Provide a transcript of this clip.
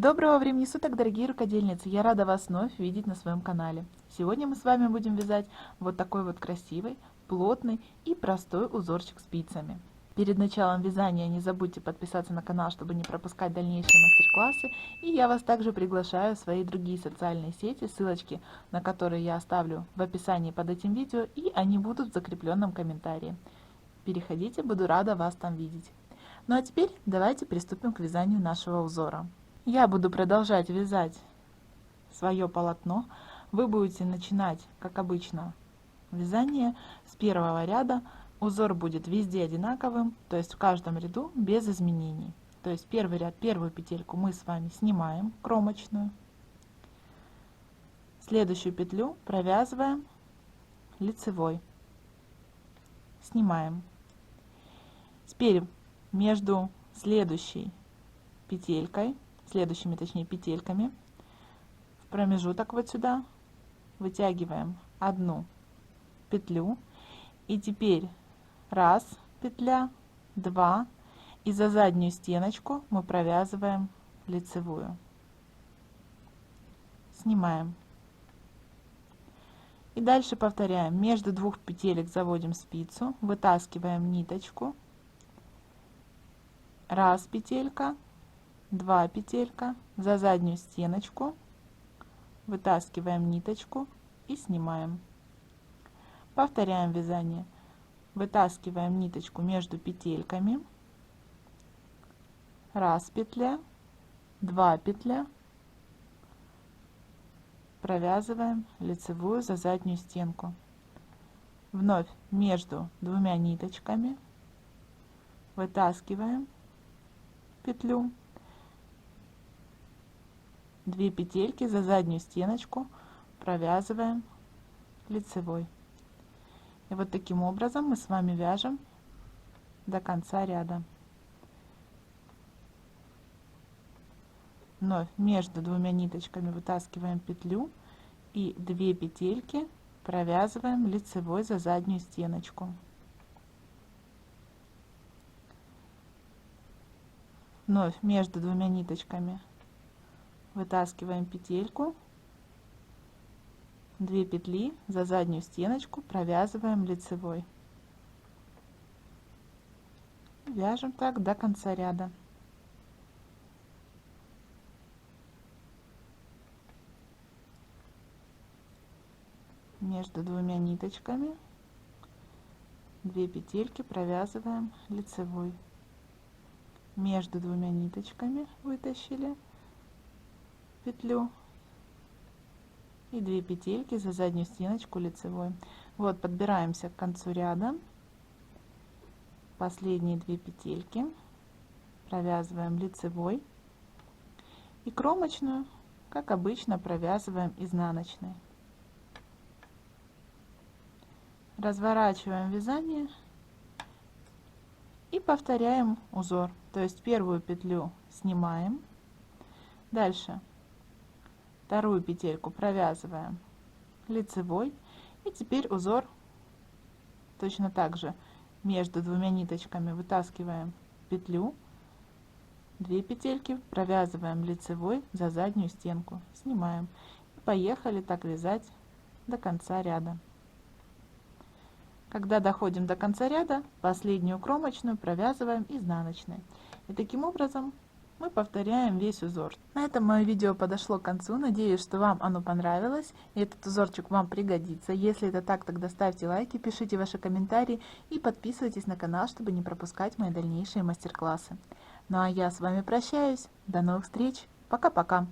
Доброго времени суток, дорогие рукодельницы! Я рада вас вновь видеть на своем канале. Сегодня мы с вами будем вязать вот такой вот красивый, плотный и простой узорчик спицами. Перед началом вязания не забудьте подписаться на канал, чтобы не пропускать дальнейшие мастер-классы. И я вас также приглашаю в свои другие социальные сети, ссылочки на которые я оставлю в описании под этим видео, и они будут в закрепленном комментарии. Переходите, буду рада вас там видеть. Ну а теперь давайте приступим к вязанию нашего узора. Я буду продолжать вязать свое полотно. Вы будете начинать, как обычно, вязание с первого ряда. Узор будет везде одинаковым, то есть в каждом ряду без изменений. То есть первый ряд, первую петельку мы с вами снимаем кромочную. Следующую петлю провязываем лицевой. Снимаем. Теперь между следующими петельками в промежуток вот сюда вытягиваем одну петлю, и теперь раз петля, два, и за заднюю стеночку мы провязываем лицевую. Снимаем. И дальше повторяем. Между двух петелек заводим спицу, вытаскиваем ниточку, раз петелька, два петелька, за заднюю стеночку вытаскиваем ниточку и снимаем. Повторяем вязание. Вытаскиваем ниточку между петельками, раз петля, два петля, провязываем лицевую за заднюю стенку. Вновь между двумя ниточками вытаскиваем петлю, 2 петельки, за заднюю стеночку провязываем лицевой. И вот таким образом мы с вами вяжем до конца ряда. Вновь между двумя ниточками вытаскиваем петлю и 2 петельки провязываем лицевой за заднюю стеночку. Вновь между двумя ниточками вытаскиваем петельку, 2 петли, за заднюю стеночку провязываем лицевой. Вяжем так до конца ряда. Между двумя ниточками 2 петельки провязываем лицевой. Между двумя ниточками вытащили петлю и 2 петельки, за заднюю стеночку лицевой. Вот, подбираемся к концу ряда. Последние 2 петельки провязываем лицевой и кромочную, как обычно, провязываем изнаночной. Разворачиваем вязание и повторяем узор. То есть первую петлю снимаем, дальше вторую петельку провязываем лицевой, и теперь узор точно так же между двумя ниточками вытаскиваем петлю, 2 петельки провязываем лицевой за заднюю стенку, снимаем. И поехали так вязать до конца ряда. Когда доходим до конца ряда, последнюю кромочную провязываем изнаночной. И таким образом мы повторяем весь узор. На этом мое видео подошло к концу. Надеюсь, что вам оно понравилось, и этот узорчик вам пригодится. Если это так, тогда ставьте лайки, пишите ваши комментарии и подписывайтесь на канал, чтобы не пропускать мои дальнейшие мастер-классы. Ну а я с вами прощаюсь. До новых встреч. Пока-пока.